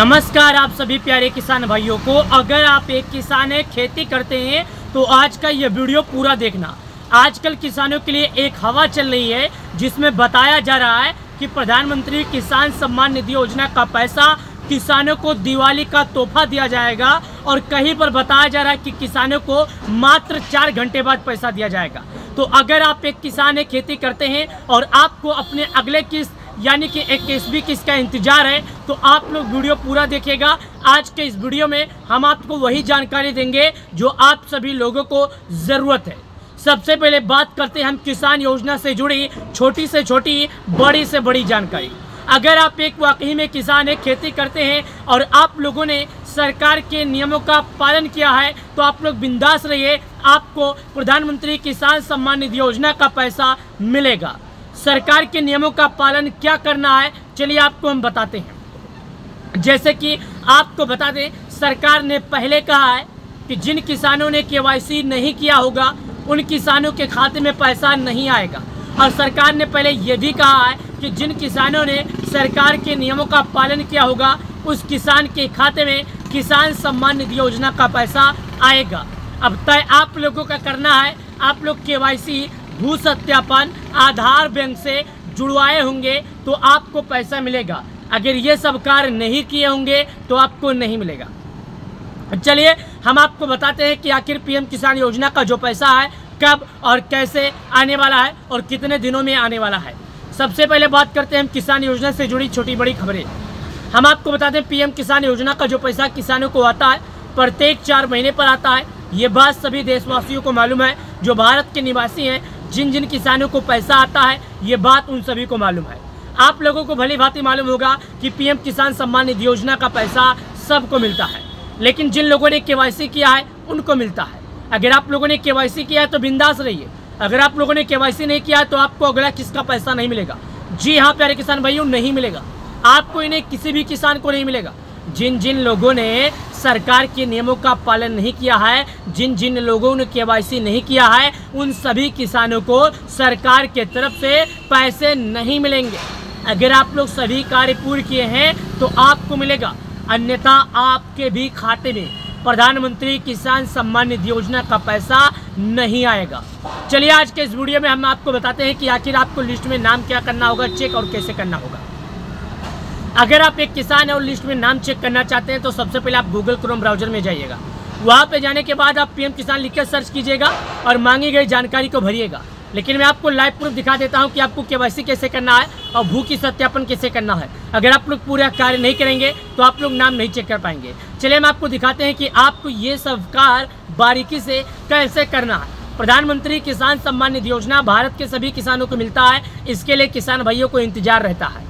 नमस्कार आप सभी प्यारे किसान भाइयों को। अगर आप एक किसान है, खेती करते हैं, तो आज का ये वीडियो पूरा देखना। आजकल किसानों के लिए एक हवा चल रही है जिसमें बताया जा रहा है कि प्रधानमंत्री किसान सम्मान निधि योजना का पैसा किसानों को दिवाली का तोहफा दिया जाएगा और कहीं पर बताया जा रहा है कि किसानों को मात्र 4 घंटे बाद पैसा दिया जाएगा। तो अगर आप एक किसान है, खेती करते हैं और आपको अपने अगले किस्त यानी कि 21वीं किस्त का इंतजार है, तो आप लोग वीडियो पूरा देखिएगा। आज के इस वीडियो में हम आपको वही जानकारी देंगे जो आप सभी लोगों को ज़रूरत है। सबसे पहले बात करते हैं हम किसान योजना से जुड़ी छोटी से छोटी, बड़ी से बड़ी जानकारी। अगर आप एक वाकई में किसान है, खेती करते हैं और आप लोगों ने सरकार के नियमों का पालन किया है, तो आप लोग बिंदास रहिए, आपको प्रधानमंत्री किसान सम्मान निधि योजना का पैसा मिलेगा। सरकार के नियमों का पालन क्या करना है, चलिए आपको हम बताते हैं। जैसे कि आपको बता दें, सरकार ने पहले कहा है कि जिन किसानों ने केवाईसी नहीं किया होगा उन किसानों के खाते में पैसा नहीं आएगा। और सरकार ने पहले ये भी कहा है कि जिन किसानों ने सरकार के नियमों का पालन किया होगा उस किसान के खाते में किसान सम्मान निधि योजना का पैसा आएगा। अब तय आप लोगों का करना है, आप लोग केवाईसी, भू सत्यापन, आधार बैंक से जुड़वाए होंगे तो आपको पैसा मिलेगा। अगर ये सब कार्य नहीं किए होंगे तो आपको नहीं मिलेगा। चलिए हम आपको बताते हैं कि आखिर पीएम किसान योजना का जो पैसा है कब और कैसे आने वाला है और कितने दिनों में आने वाला है। सबसे पहले बात करते हैं हम किसान योजना से जुड़ी छोटी बड़ी खबरें। हम आपको बताते हैं पीएम किसान योजना का जो पैसा किसानों को आता है प्रत्येक 4 महीने पर आता है। ये बात सभी देशवासियों को मालूम है, जो भारत के निवासी हैं। जिन जिन किसानों को पैसा आता है ये बात उन सभी को मालूम है। आप लोगों को भली भांति मालूम होगा कि पीएम किसान सम्मान निधि योजना का पैसा सबको मिलता है, लेकिन जिन लोगों ने केवाईसी किया है उनको मिलता है। अगर आप लोगों ने केवाईसी किया है तो बिंदास रहिए। अगर आप लोगों ने केवाईसी नहीं किया है तो आपको अगला किस्त का पैसा नहीं मिलेगा। जी हाँ प्यारे किसान भाइयों, नहीं मिलेगा आपको, इन्हें किसी भी किसान को नहीं मिलेगा। जिन जिन लोगों ने सरकार के नियमों का पालन नहीं किया है, जिन जिन लोगों ने केवाईसी नहीं किया है, उन सभी किसानों को सरकार के तरफ से पैसे नहीं मिलेंगे। अगर आप लोग सभी कार्य पूरे किए हैं तो आपको मिलेगा, अन्यथा आपके भी खाते में प्रधानमंत्री किसान सम्मान निधि योजना का पैसा नहीं आएगा। चलिए आज के इस वीडियो में हम आपको बताते हैं कि आखिर आपको लिस्ट में नाम क्या करना होगा, चेक और कैसे करना होगा। अगर आप एक किसान है और लिस्ट में नाम चेक करना चाहते हैं तो सबसे पहले आप गूगल क्रोम ब्राउजर में जाइएगा। वहाँ पे जाने के बाद आप पीएम किसान लिखकर सर्च कीजिएगा और मांगी गई जानकारी को भरिएगा। लेकिन मैं आपको लाइव प्रूफ दिखा देता हूँ कि आपको केवाईसी कैसे करना है और भू की सत्यापन कैसे करना है। अगर आप लोग पूरा कार्य नहीं करेंगे तो आप लोग नाम नहीं चेक कर पाएंगे। चलिए हम आपको दिखाते हैं कि आपको ये सब कार्य बारीकी से कैसे करना है। प्रधानमंत्री किसान सम्मान निधि योजना भारत के सभी किसानों को मिलता है। इसके लिए किसान भाइयों को इंतजार रहता है।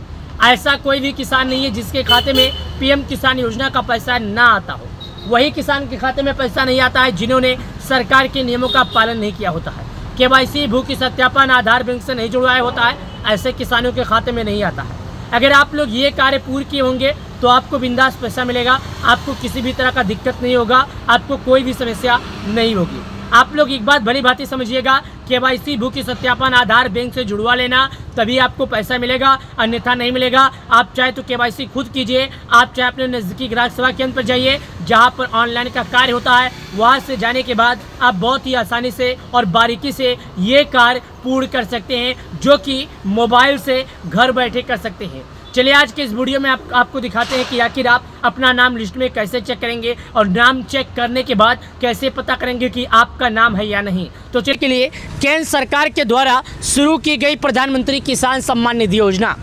ऐसा कोई भी किसान नहीं है जिसके खाते में पीएम किसान योजना का पैसा ना आता हो। वही किसान के खाते में पैसा नहीं आता है जिन्होंने सरकार के नियमों का पालन नहीं किया होता है, केवाईसी, भू की सत्यापन, आधार बैंक से नहीं जुड़वाया होता है। ऐसे किसानों के खाते में नहीं आता है। अगर आप लोग ये कार्य पूरे किए होंगे तो आपको बिंदास पैसा मिलेगा। आपको किसी भी तरह का दिक्कत नहीं होगा, आपको कोई भी समस्या नहीं होगी। आप लोग एक बात भली भांति समझिएगा, केवाईसी, भू की सत्यापन, आधार बैंक से जुड़वा लेना, तभी आपको पैसा मिलेगा, अन्यथा नहीं मिलेगा। आप चाहे तो केवाईसी खुद कीजिए, आप चाहे अपने नज़दीकी ग्राहक सेवा केंद्र पर जाइए जहां पर ऑनलाइन का कार्य होता है। वहां से जाने के बाद आप बहुत ही आसानी से और बारीकी से ये कार्य पूर्ण कर सकते हैं, जो कि मोबाइल से घर बैठे कर सकते हैं। चलिए आज के इस वीडियो में आपको दिखाते हैं कि आखिर आप अपना नाम लिस्ट में कैसे चेक करेंगे और नाम चेक करने के बाद कैसे पता करेंगे कि आपका नाम है या नहीं। तो चलिए के लिए केंद्र सरकार के द्वारा शुरू की गई प्रधानमंत्री किसान सम्मान निधि योजना,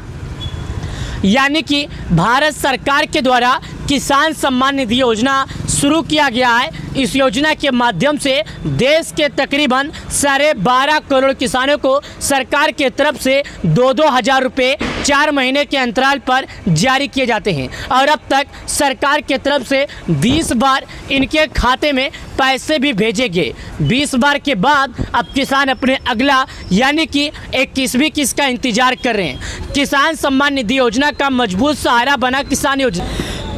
यानी कि भारत सरकार के द्वारा किसान सम्मान निधि योजना शुरू किया गया है। इस योजना के माध्यम से देश के तकरीबन 12.5 करोड़ किसानों को सरकार के तरफ से 2-2 हज़ार रुपये 4 महीने के अंतराल पर जारी किए जाते हैं और अब तक सरकार के तरफ से 20 बार इनके खाते में पैसे भी भेजे गए। 20 बार के बाद अब किसान अपने अगला यानी कि 21वीं किस्त का इंतजार कर रहे हैं। किसान सम्मान निधि योजना का मजबूत सहारा बना किसान योजना।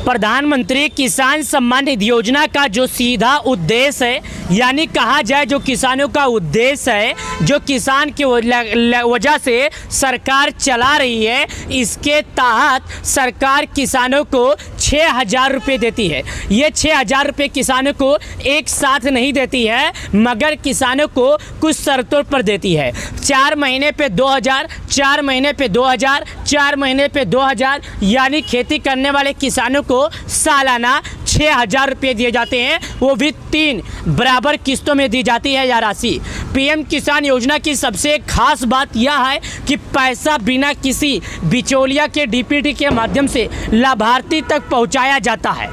प्रधानमंत्री किसान सम्मान निधि योजना का जो सीधा उद्देश्य है यानी कहा जाए जो किसानों का उद्देश्य है, जो किसान की वजह से सरकार चला रही है, इसके तहत सरकार किसानों को 6,000 रुपये देती है। ये 6,000 रुपये किसानों को एक साथ नहीं देती है, मगर किसानों को कुछ शर्तों पर देती है। 4 महीने पे 2,000, 4 महीने पे 2,000, 4 महीने पे 2,000, यानी खेती करने वाले किसानों को सालाना 6,000 रुपये दिए जाते हैं, वो भी 3 बराबर किस्तों में दी जाती है यह राशि। पीएम किसान योजना की सबसे खास बात यह है कि पैसा बिना किसी बिचौलिया के डीपीटी के माध्यम से लाभार्थी तक पहुंचाया जाता है।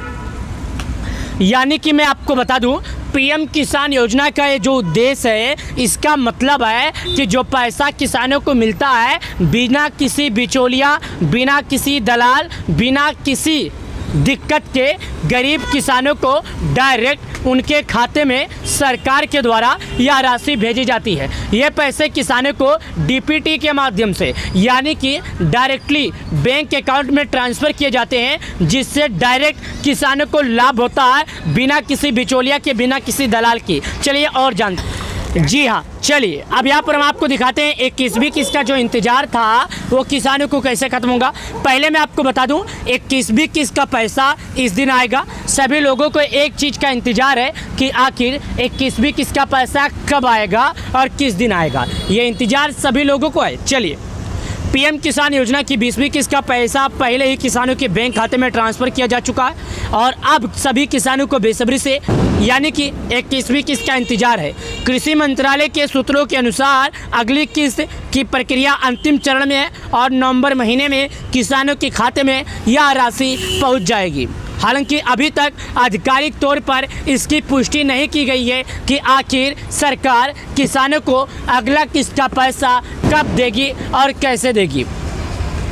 यानी कि मैं आपको बता दूं, पीएम किसान योजना का ये जो उद्देश्य है, इसका मतलब है कि जो पैसा किसानों को मिलता है बिना किसी बिचौलिया, बिना किसी दलाल, बिना किसी दिक्कत के गरीब किसानों को डायरेक्ट उनके खाते में सरकार के द्वारा यह राशि भेजी जाती है। ये पैसे किसानों को डीपीटी के माध्यम से यानी कि डायरेक्टली बैंक अकाउंट में ट्रांसफ़र किए जाते हैं, जिससे डायरेक्ट किसानों को लाभ होता है बिना किसी बिचौलिया के, बिना किसी दलाल की। चलिए और जानते हैं। जी हाँ, चलिए अब यहाँ पर हम आपको दिखाते हैं 21वीं किस्त का जो इंतज़ार था वो किसानों को कैसे ख़त्म होगा। पहले मैं आपको बता दूं 21वीं किस्त का पैसा इस दिन आएगा। सभी लोगों को एक चीज़ का इंतज़ार है कि आखिर 21वीं किस्त का पैसा कब आएगा और किस दिन आएगा, ये इंतज़ार सभी लोगों को है। चलिए, पीएम किसान योजना की 20वीं किस्त का पैसा पहले ही किसानों के बैंक खाते में ट्रांसफ़र किया जा चुका है और अब सभी किसानों को बेसब्री से यानी कि 21वीं किस्त का इंतजार है। कृषि मंत्रालय के सूत्रों के अनुसार अगली किस्त की प्रक्रिया अंतिम चरण में है और नवंबर महीने में किसानों के खाते में यह राशि पहुंच जाएगी। हालांकि अभी तक आधिकारिक तौर पर इसकी पुष्टि नहीं की गई है कि आखिर सरकार किसानों को अगला किस्त का पैसा कब देगी और कैसे देगी,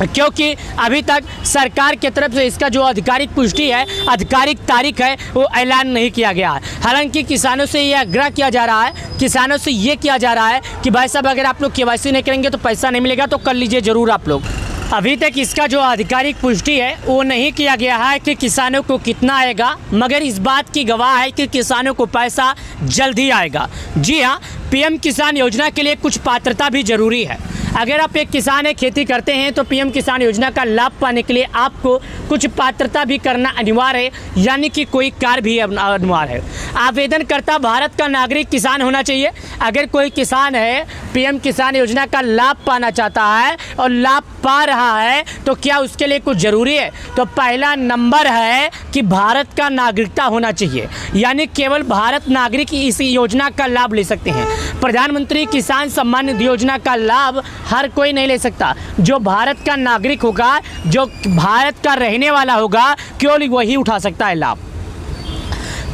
क्योंकि अभी तक सरकार की तरफ से इसका जो आधिकारिक पुष्टि है, आधिकारिक तारीख है, वो ऐलान नहीं किया गया है। हालांकि किसानों से ये आग्रह किया जा रहा है, किसानों से ये किया जा रहा है कि भाई साहब अगर आप लोग केवाईसी नहीं करेंगे तो पैसा नहीं मिलेगा, तो कर लीजिए ज़रूर आप लोग। अभी तक इसका जो आधिकारिक पुष्टि है वो नहीं किया गया है कि किसानों को कितना आएगा, मगर इस बात की गवाह है कि किसानों को पैसा जल्द ही आएगा। जी हाँ, पीएम किसान योजना के लिए कुछ पात्रता भी जरूरी है। अगर आप एक किसान है, खेती करते हैं, तो पीएम किसान योजना का लाभ पाने के लिए आपको कुछ पात्रता भी करना अनिवार्य है, यानी कि कोई कार्य भी अनिवार्य है। आवेदनकर्ता भारत का नागरिक किसान होना चाहिए। अगर कोई किसान है, पीएम किसान योजना का लाभ पाना चाहता है और लाभ पा रहा है, तो क्या उसके लिए कुछ ज़रूरी है? तो पहला नंबर है कि भारत का नागरिकता होना चाहिए, यानी केवल भारत नागरिक इस योजना का लाभ ले सकते हैं। प्रधानमंत्री किसान सम्मान निधि योजना का लाभ हर कोई नहीं ले सकता। जो भारत का नागरिक होगा, जो भारत का रहने वाला होगा, केवल वही उठा सकता है लाभ।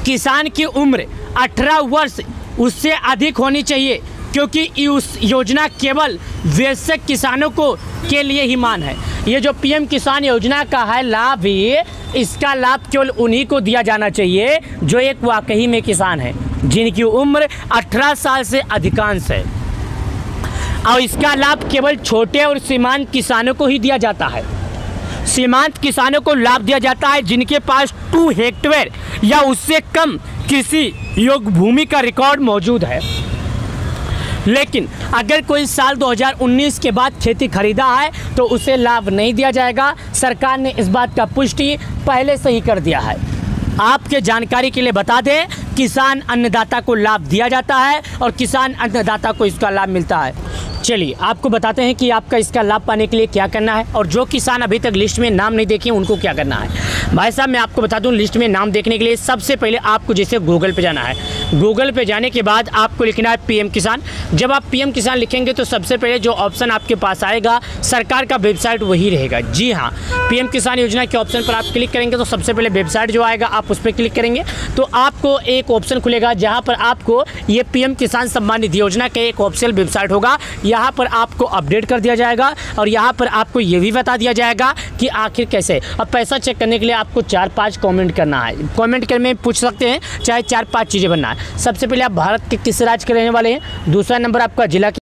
किसान की उम्र 18 वर्ष उससे अधिक होनी चाहिए, क्योंकि उस योजना केवल वयस्क किसानों को के लिए ही मान है। ये जो पीएम किसान योजना का है लाभ, ये इसका लाभ केवल उन्हीं को दिया जाना चाहिए जो एक वाकई में किसान है, जिनकी उम्र 18 साल से अधिकांश है। और इसका लाभ केवल छोटे और सीमांत किसानों को ही दिया जाता है। सीमांत किसानों को लाभ दिया जाता है जिनके पास 2 हेक्टेयर या उससे कम कृषि योग्य भूमि का रिकॉर्ड मौजूद है। लेकिन अगर कोई साल 2019 के बाद खेती खरीदा है तो उसे लाभ नहीं दिया जाएगा। सरकार ने इस बात का पुष्टि पहले से ही कर दिया है। आपके जानकारी के लिए बता दें, किसान अन्नदाता को लाभ दिया जाता है और किसान अन्नदाता को इसका लाभ मिलता है। चलिए आपको बताते हैं कि आपका इसका लाभ पाने के लिए क्या करना है, और जो किसान अभी तक लिस्ट में नाम नहीं देखे उनको क्या करना है। भाई साहब मैं आपको बता दूं, लिस्ट में नाम देखने के लिए सबसे पहले आपको जैसे गूगल पे जाना है। गूगल पे जाने के बाद आपको लिखना है पीएम किसान। जब आप पीएम किसान लिखेंगे तो सबसे पहले जो ऑप्शन आपके पास आएगा सरकार का वेबसाइट वही रहेगा। जी हाँ, पीएम किसान योजना के ऑप्शन पर आप क्लिक करेंगे तो सबसे पहले वेबसाइट जो आएगा आप उस पर क्लिक करेंगे तो आपको एक ऑप्शन खुलेगा जहाँ पर आपको ये पीएम किसान सम्मान निधि योजना का एक ऑफिशियल वेबसाइट होगा। यहाँ पर आपको अपडेट कर दिया जाएगा और यहाँ पर आपको ये भी बता दिया जाएगा कि आखिर कैसे। अब पैसा चेक करने के लिए आपको 4-5 कमेंट करना है। कमेंट करने में पूछ सकते हैं, चाहे 4-5 चीज़ें बनना है। सबसे पहले आप भारत के किस राज्य के रहने वाले हैं, दूसरा नंबर आपका जिला